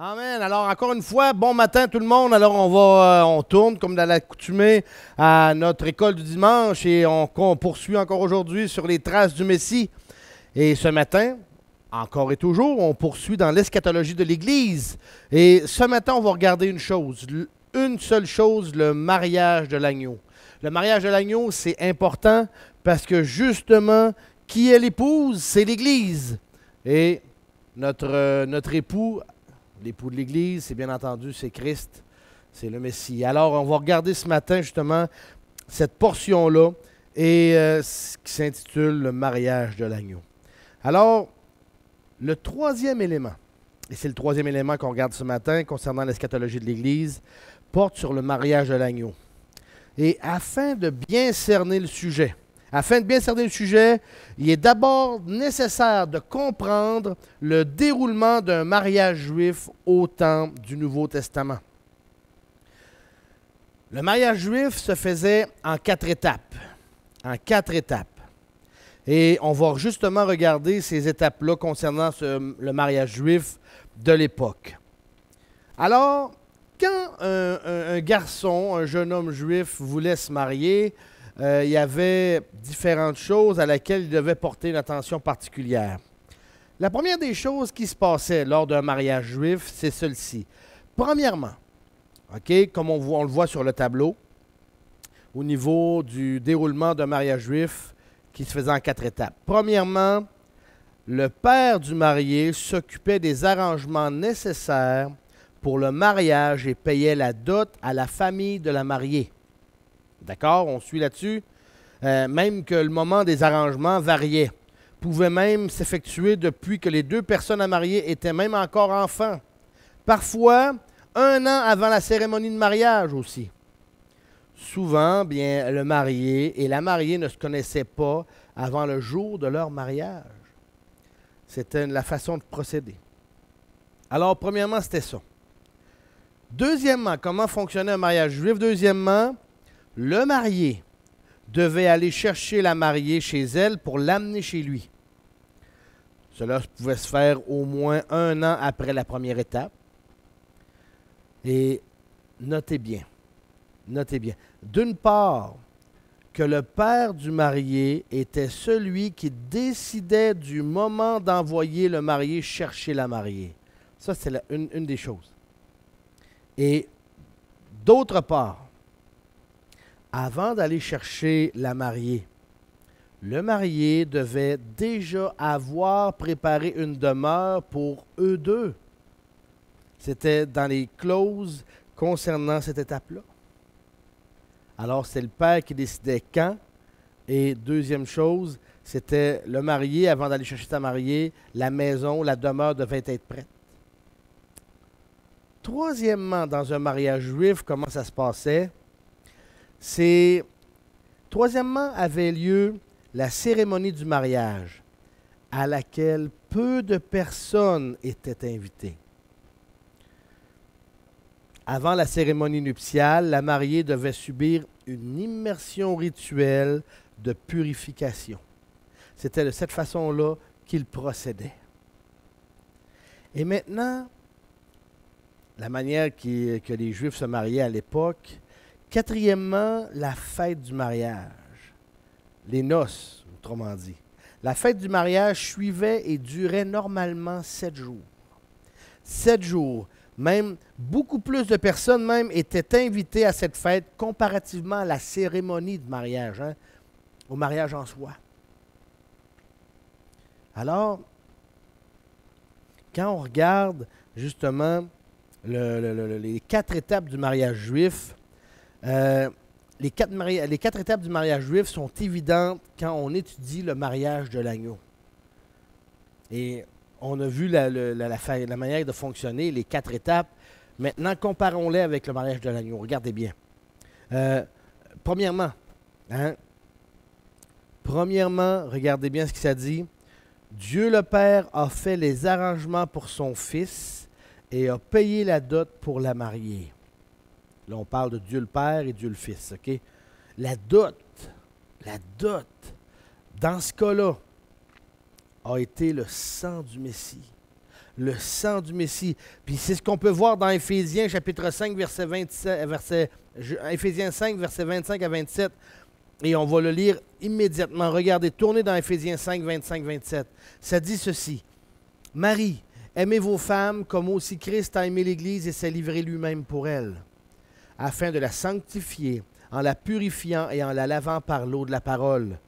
Amen. Alors, encore une fois, bon matin tout le monde. Alors, on tourne comme dans l'accoutumée à notre école du dimanche et on poursuit encore aujourd'hui sur les traces du Messie. Et ce matin, encore et toujours, on poursuit dans l'eschatologie de l'Église. Et ce matin, on va regarder une seule chose, le mariage de l'agneau. Le mariage de l'agneau, c'est important parce que justement, qui est l'épouse? C'est l'Église. Et notre époux, l'époux de l'Église, c'est bien entendu, c'est Christ, c'est le Messie. Alors, on va regarder ce matin justement cette portion-là et qui s'intitule le mariage de l'agneau. Alors, le troisième élément, et c'est le troisième élément qu'on regarde ce matin concernant l'eschatologie de l'Église, porte sur le mariage de l'agneau. Et afin de bien cerner le sujet, il est d'abord nécessaire de comprendre le déroulement d'un mariage juif au temps du Nouveau Testament. Le mariage juif se faisait en 4 étapes. Et on va justement regarder ces étapes-là concernant le mariage juif de l'époque. Alors, quand un garçon, un jeune homme juif voulait se marier, il y avait différentes choses à laquelle il devait porter une attention particulière. La première des choses qui se passait lors d'un mariage juif, c'est celle-ci. Premièrement, comme on le voit sur le tableau, au niveau du déroulement d'un mariage juif qui se faisait en 4 étapes. Premièrement, le père du marié s'occupait des arrangements nécessaires pour le mariage et payait la dot à la famille de la mariée. D'accord? On suit là-dessus. Même que le moment des arrangements variait. Pouvait même s'effectuer depuis que les 2 personnes à marier étaient même encore enfants. Parfois, 1 an avant la cérémonie de mariage aussi. Souvent, bien, le marié et la mariée ne se connaissaient pas avant le jour de leur mariage. C'était la façon de procéder. Alors, premièrement, c'était ça. Deuxièmement, comment fonctionnait un mariage juif? Deuxièmement, le marié devait aller chercher la mariée chez elle pour l'amener chez lui. Cela pouvait se faire au moins 1 an après la première étape. Et notez bien, d'une part, que le père du marié était celui qui décidait du moment d'envoyer le marié chercher la mariée. Ça, c'est une des choses. Et d'autre part, avant d'aller chercher la mariée, le marié devait déjà avoir préparé une demeure pour eux deux. C'était dans les clauses concernant cette étape-là. Alors, c'est le père qui décidait quand. Et deuxième chose, c'était le marié, avant d'aller chercher sa mariée, la maison, la demeure devait être prête. Troisièmement, dans un mariage juif, comment ça se passait? Troisièmement, avait lieu la cérémonie du mariage, à laquelle peu de personnes étaient invitées. Avant la cérémonie nuptiale, la mariée devait subir une immersion rituelle de purification. C'était de cette façon-là qu'il procédait. Et maintenant, la manière que les Juifs se mariaient à l'époque. Quatrièmement, la fête du mariage. Les noces, autrement dit. La fête du mariage suivait et durait normalement 7 jours. 7 jours. Même beaucoup plus de personnes même étaient invitées à cette fête comparativement à la cérémonie de mariage, au mariage en soi. Alors, quand on regarde justement les 4 étapes du mariage juif. Les 4 étapes du mariage juif sont évidentes quand on étudie le mariage de l'agneau. Et on a vu la manière de fonctionner, les 4 étapes. Maintenant, comparons-les avec le mariage de l'agneau. Regardez bien. Premièrement, regardez bien ce que ça dit. Dieu le Père a fait les arrangements pour son Fils et a payé la dot pour la mariée. Là, on parle de Dieu le Père et Dieu le Fils. OK? La dot, dans ce cas-là, a été le sang du Messie. Le sang du Messie. Puis c'est ce qu'on peut voir dans Éphésiens chapitre 5, Éphésiens 5, versets 25 à 27. Et on va le lire immédiatement. Regardez, tournez dans Éphésiens 5, 25-27. Ça dit ceci. « Marie, aimez vos femmes comme aussi Christ a aimé l'Église et s'est livré lui-même pour elle, afin de la sanctifier, en la purifiant et en la lavant par l'eau de la parole,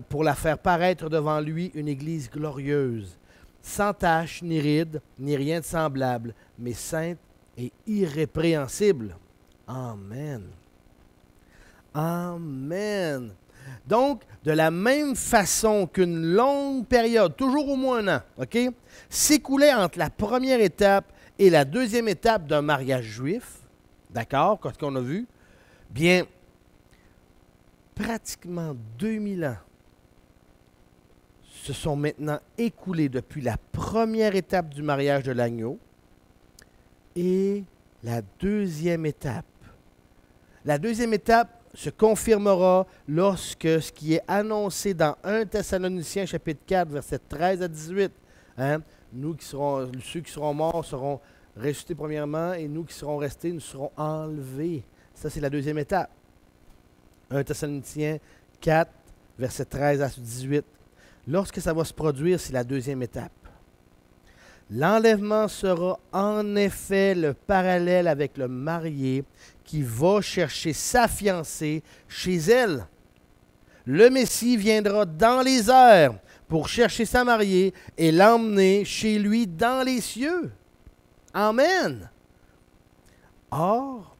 pour la faire paraître devant lui une Église glorieuse, sans tache, ni ride, ni rien de semblable, mais sainte et irrépréhensible. » Amen. Amen. Donc, de la même façon qu'une longue période, toujours au moins un an, OK, s'écoulait entre la première étape et la deuxième étape d'un mariage juif, d'accord, comme on a vu, bien, pratiquement 2000 ans se sont maintenant écoulés depuis la première étape du mariage de l'agneau et la deuxième étape. La deuxième étape se confirmera lorsque ce qui est annoncé dans 1 Thessaloniciens chapitre 4, versets 13 à 18. Ceux qui seront morts seront ressuscités premièrement et nous qui serons restés, nous serons enlevés. Ça, c'est la deuxième étape. 1 Thessaloniciens 4, versets 13 à 18. Lorsque ça va se produire, c'est la deuxième étape. L'enlèvement sera en effet le parallèle avec le marié qui va chercher sa fiancée chez elle. Le Messie viendra dans les airs pour chercher sa mariée et l'emmener chez lui dans les cieux. Amen. Or,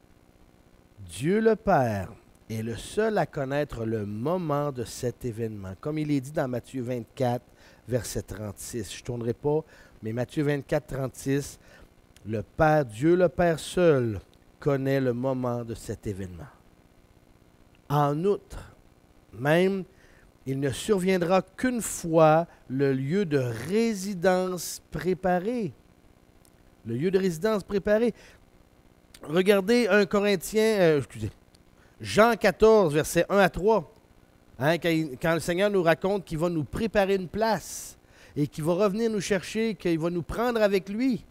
Dieu le Père est le seul à connaître le moment de cet événement. Comme il est dit dans Matthieu 24, verset 36. Je ne tournerai pas, mais Matthieu 24, 36, le Père, Dieu le Père seul, connaît le moment de cet événement. En outre, même, il ne surviendra qu'une fois le lieu de résidence préparé. Le lieu de résidence préparé. Regardez Jean 14, versets 1 à 3. Quand le Seigneur nous raconte qu'il va nous préparer une place et qu'il va revenir nous chercher, qu'il va nous prendre avec lui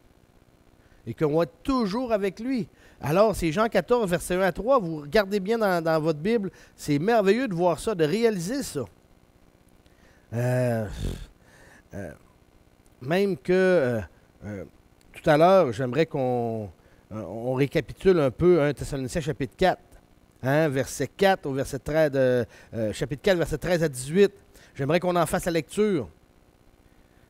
et qu'on va être toujours avec lui. Alors, c'est Jean 14, versets 1 à 3. Vous regardez bien dans votre Bible. C'est merveilleux de voir ça, de réaliser ça. Même que tout à l'heure, j'aimerais qu'on récapitule un peu 1 Thessaloniciens chapitre 4. Verset 4 au verset 13, chapitre 4, verset 13 à 18. J'aimerais qu'on en fasse la lecture.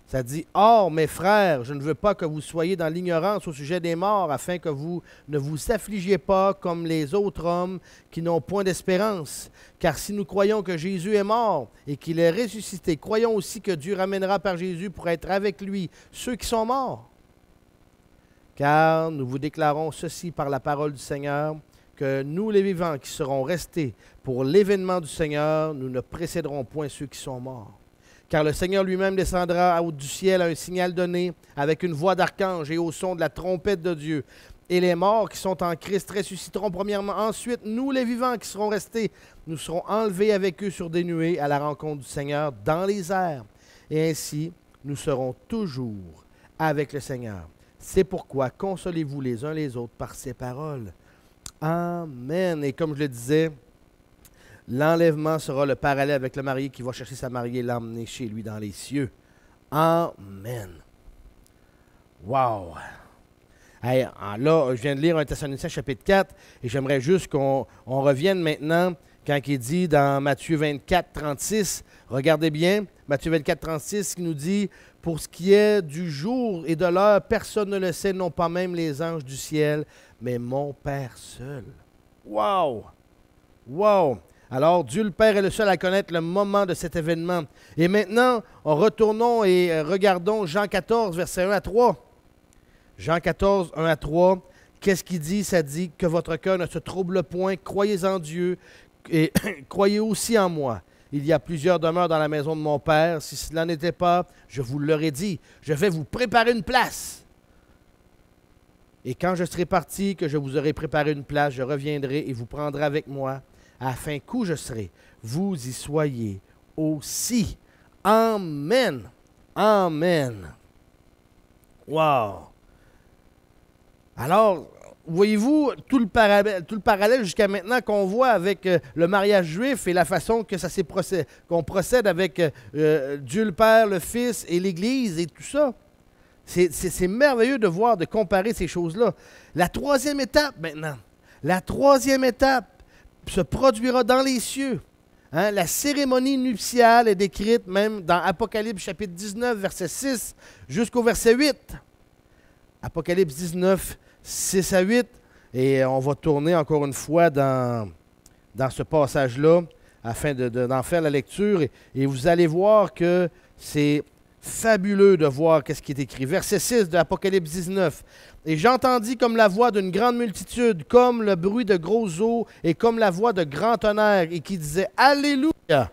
Ça dit, « Or, mes frères, je ne veux pas que vous soyez dans l'ignorance au sujet des morts, afin que vous ne vous affligiez pas comme les autres hommes qui n'ont point d'espérance. Car si nous croyons que Jésus est mort et qu'il est ressuscité, croyons aussi que Dieu ramènera par Jésus pour être avec lui ceux qui sont morts. Car nous vous déclarons ceci par la parole du Seigneur, que nous, les vivants qui serons restés pour l'événement du Seigneur, nous ne précéderons point ceux qui sont morts. Car le Seigneur lui-même descendra du ciel à un signal donné, avec une voix d'archange et au son de la trompette de Dieu. Et les morts qui sont en Christ ressusciteront premièrement. Ensuite, nous, les vivants qui serons restés, nous serons enlevés avec eux sur des nuées à la rencontre du Seigneur dans les airs. Et ainsi, nous serons toujours avec le Seigneur. C'est pourquoi consolez-vous les uns les autres par ces paroles. Amen. Et comme je le disais, l'enlèvement sera le parallèle avec le marié qui va chercher sa mariée et l'emmener chez lui dans les cieux. Amen. Wow! Hey, là, je viens de lire 1 Thessaloniciens chapitre 4 et j'aimerais juste qu'on revienne maintenant quand il dit dans Matthieu 24, 36. Regardez bien, Matthieu 24, 36 qui nous dit « Pour ce qui est du jour et de l'heure, personne ne le sait, non pas même les anges du ciel, mais mon Père seul. Wow! Wow! Alors, Dieu le Père est le seul à connaître le moment de cet événement. Et maintenant, retournons et regardons Jean 14, versets 1 à 3. Jean 14, 1 à 3. Qu'est-ce qu'il dit? Ça dit que votre cœur ne se trouble point, croyez en Dieu et croyez aussi en moi. Il y a plusieurs demeures dans la maison de mon Père. Si cela n'était pas, je vous l'aurais dit. Je vais vous préparer une place. Et quand je serai parti, que je vous aurai préparé une place, je reviendrai et vous prendrai avec moi, afin qu'où je serai, vous y soyez aussi. Amen. Amen. Wow. Alors, voyez-vous tout le parallèle jusqu'à maintenant qu'on voit avec le mariage juif et la façon que qu'on procède avec Dieu le Père, le Fils et l'Église et tout ça. C'est merveilleux de voir, de comparer ces choses-là. La troisième étape maintenant. La troisième étape se produira dans les cieux. Hein? La cérémonie nuptiale est décrite même dans Apocalypse chapitre 19, verset 6 jusqu'au verset 8. Apocalypse 19, 6 à 8, et on va tourner encore une fois dans ce passage-là afin d'en faire la lecture, et vous allez voir que c'est fabuleux de voir qu'est-ce qui est écrit. Verset 6 de Apocalypse 19. « Et j'entendis comme la voix d'une grande multitude, comme le bruit de grosses eaux, et comme la voix de grand tonnerre, et qui disait « Alléluia!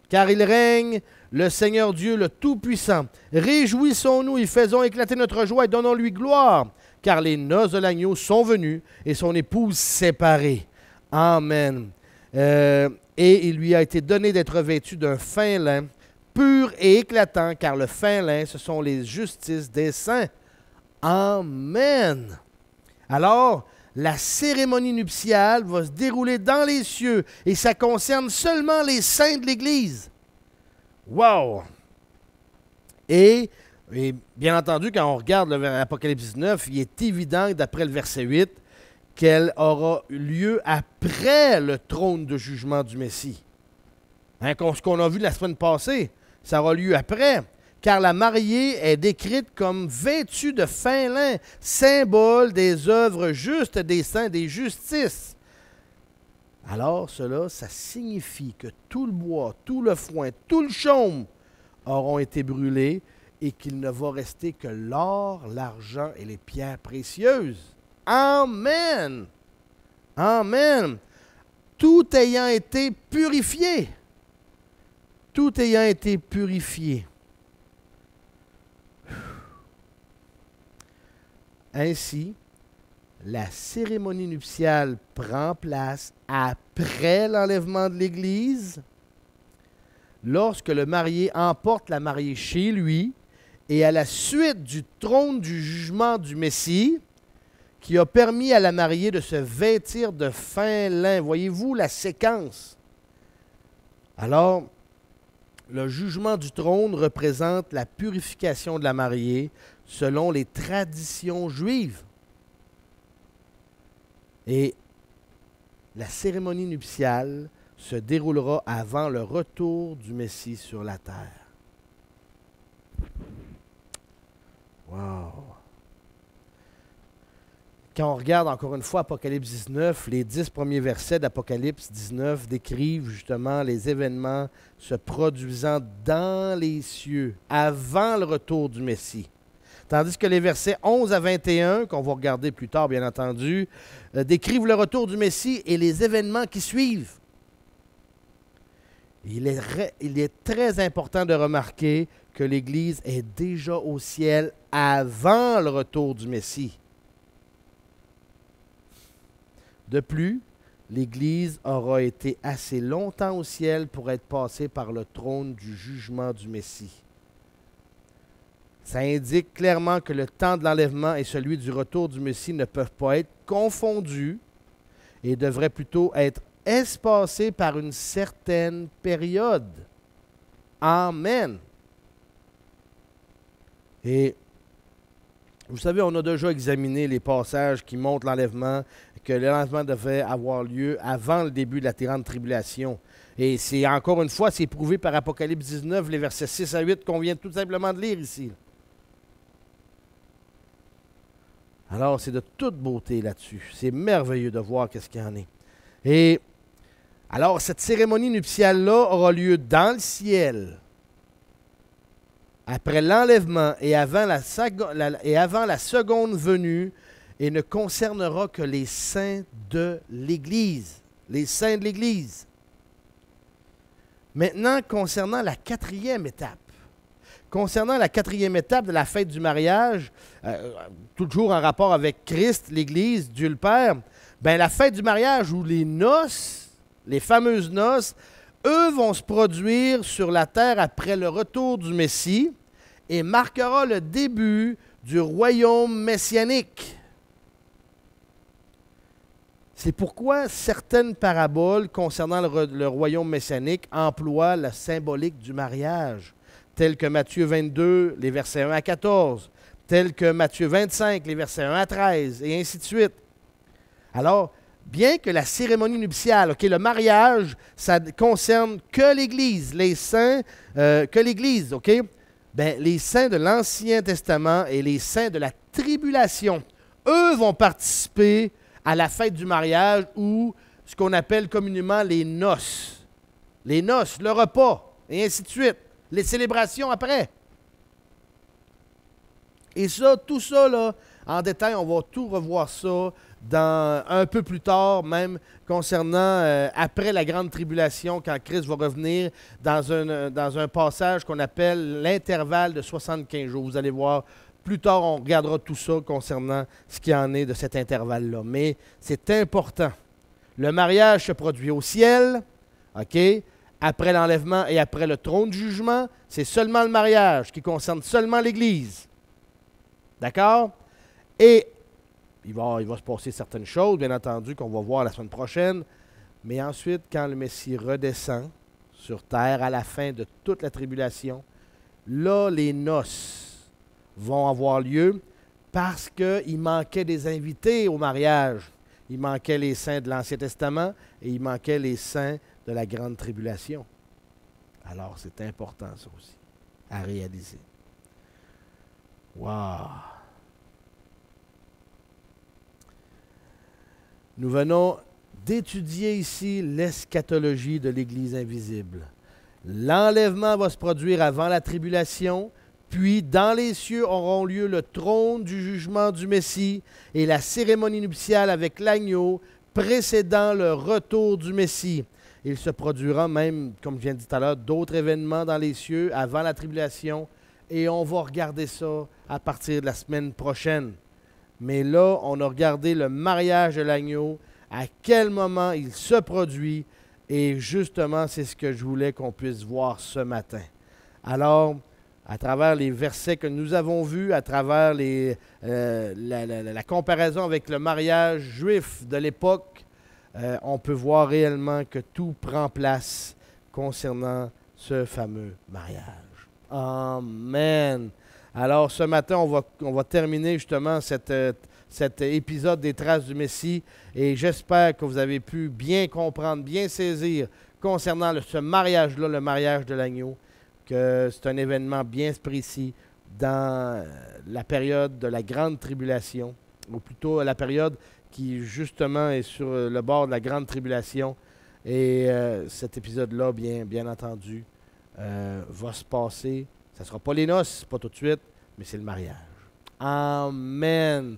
Car il règne le Seigneur Dieu, le Tout-Puissant. Réjouissons-nous et faisons éclater notre joie et donnons-lui gloire. Car les noces de l'agneau sont venues et son épouse séparée. » Amen. Et il lui a été donné d'être vêtu d'un fin lin, pur et éclatant, car le fin lin, ce sont les justices des saints. Amen. Alors, la cérémonie nuptiale va se dérouler dans les cieux et ça concerne seulement les saints de l'Église. Wow! Et bien entendu, quand on regarde l'Apocalypse 19, il est évident, d'après le verset 8, qu'elle aura lieu après le trône de jugement du Messie. Hein, ce qu'on a vu la semaine passée, ça aura lieu après, car la mariée est décrite comme vêtue de fin lin, symbole des œuvres justes des saints, des justices. Alors, ça signifie que tout le bois, tout le foin, tout le chaume auront été brûlés et qu'il ne va rester que l'or, l'argent et les pierres précieuses. Amen! Amen! Tout ayant été purifié. Tout ayant été purifié. Ainsi, la cérémonie nuptiale prend place après l'enlèvement de l'Église, lorsque le marié emporte la mariée chez lui et à la suite du trône du jugement du Messie, qui a permis à la mariée de se vêtir de fin lin. Voyez-vous la séquence? Alors, le jugement du trône représente la purification de la mariée selon les traditions juives. Et la cérémonie nuptiale se déroulera avant le retour du Messie sur la terre. Wow! Quand on regarde encore une fois Apocalypse 19, les 10 premiers versets d'Apocalypse 19 décrivent justement les événements se produisant dans les cieux avant le retour du Messie. Tandis que les versets 11 à 21, qu'on va regarder plus tard bien entendu, décrivent le retour du Messie et les événements qui suivent. Il est très important de remarquer que l'Église est déjà au ciel avant le retour du Messie. De plus, l'Église aura été assez longtemps au ciel pour être passée par le trône du jugement du Messie. Ça indique clairement que le temps de l'enlèvement et celui du retour du Messie ne peuvent pas être confondus et devraient plutôt être espacés par une certaine période. Amen. Et vous savez, on a déjà examiné les passages qui montrent l'enlèvement, que l'enlèvement devait avoir lieu avant le début de la grande tribulation. Et c'est encore une fois, c'est prouvé par Apocalypse 19, les versets 6 à 8 qu'on vient tout simplement de lire ici. Alors, c'est de toute beauté là-dessus. C'est merveilleux de voir qu'est-ce qu'il y en est. Et alors, cette cérémonie nuptiale-là aura lieu dans le ciel, après l'enlèvement et avant la seconde venue, et ne concernera que les saints de l'Église. Les saints de l'Église. Maintenant, concernant la quatrième étape. Concernant la quatrième étape de la fête du mariage, toujours en rapport avec Christ, l'Église, Dieu le Père, bien, la fête du mariage où les noces, les fameuses noces, eux vont se produire sur la terre après le retour du Messie et marquera le début du royaume messianique. C'est pourquoi certaines paraboles concernant le royaume messianique emploient la symbolique du mariage, telles que Matthieu 22, les versets 1 à 14, telles que Matthieu 25, les versets 1 à 13, et ainsi de suite. Alors, bien que la cérémonie nuptiale, le mariage, ça concerne que l'Église, les saints, que l'Église, bien, les saints de l'Ancien Testament et les saints de la tribulation, eux vont participer à la fête du mariage ou ce qu'on appelle communément les noces. Les noces, le repas, et ainsi de suite. Les célébrations après. Et ça, tout ça, là, en détail, on va tout revoir ça un peu plus tard, même concernant après la grande tribulation, quand Christ va revenir dans un passage qu'on appelle l'intervalle de 75 jours. Vous allez voir, plus tard, on regardera tout ça concernant ce qui en est de cet intervalle-là. Mais c'est important. Le mariage se produit au ciel, après l'enlèvement et après le trône du jugement. C'est seulement le mariage qui concerne seulement l'Église. D'accord? Et il va se passer certaines choses, bien entendu, qu'on va voir la semaine prochaine. Mais ensuite, quand le Messie redescend sur terre à la fin de toute la tribulation, là, les noces vont avoir lieu parce qu'il manquait des invités au mariage. Il manquait les saints de l'Ancien Testament et il manquait les saints de la grande tribulation. Alors, c'est important ça aussi, à réaliser. Wow! Nous venons d'étudier ici l'eschatologie de l'Église invisible. L'enlèvement va se produire avant la tribulation, puis dans les cieux auront lieu le trône du jugement du Messie et la cérémonie nuptiale avec l'agneau précédant le retour du Messie. Il se produira même, comme je viens de dire tout à l'heure, d'autres événements dans les cieux avant la tribulation et on va regarder ça à partir de la semaine prochaine. Mais là, on a regardé le mariage de l'agneau, à quel moment il se produit et justement, c'est ce que je voulais qu'on puisse voir ce matin. Alors, à travers les versets que nous avons vus, à travers la comparaison avec le mariage juif de l'époque, on peut voir réellement que tout prend place concernant ce fameux mariage. Amen. Alors, ce matin, on va terminer justement cet épisode des Traces du Messie et j'espère que vous avez pu bien comprendre, bien saisir concernant ce mariage-là, le mariage de l'agneau, que c'est un événement bien précis dans la période de la grande tribulation, ou plutôt la période qui justement est sur le bord de la grande tribulation. Et cet épisode-là, bien entendu, va se passer. Ça ne sera pas les noces, pas tout de suite, mais c'est le mariage. Amen.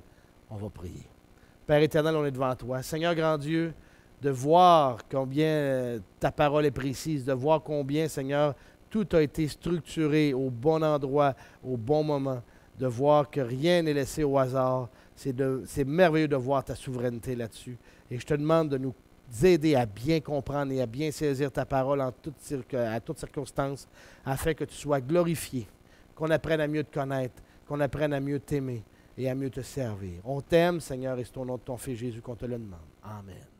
On va prier. Père éternel, on est devant toi. Seigneur grand Dieu, de voir combien ta parole est précise, de voir combien, Seigneur, tout a été structuré au bon endroit, au bon moment, de voir que rien n'est laissé au hasard. C'est merveilleux de voir ta souveraineté là-dessus. Et je te demande de nous aider à bien comprendre et à bien saisir ta parole à toutes circonstances, afin que tu sois glorifié, qu'on apprenne à mieux te connaître, qu'on apprenne à mieux t'aimer et à mieux te servir. On t'aime, Seigneur, et c'est au nom de ton Fils Jésus qu'on te le demande. Amen.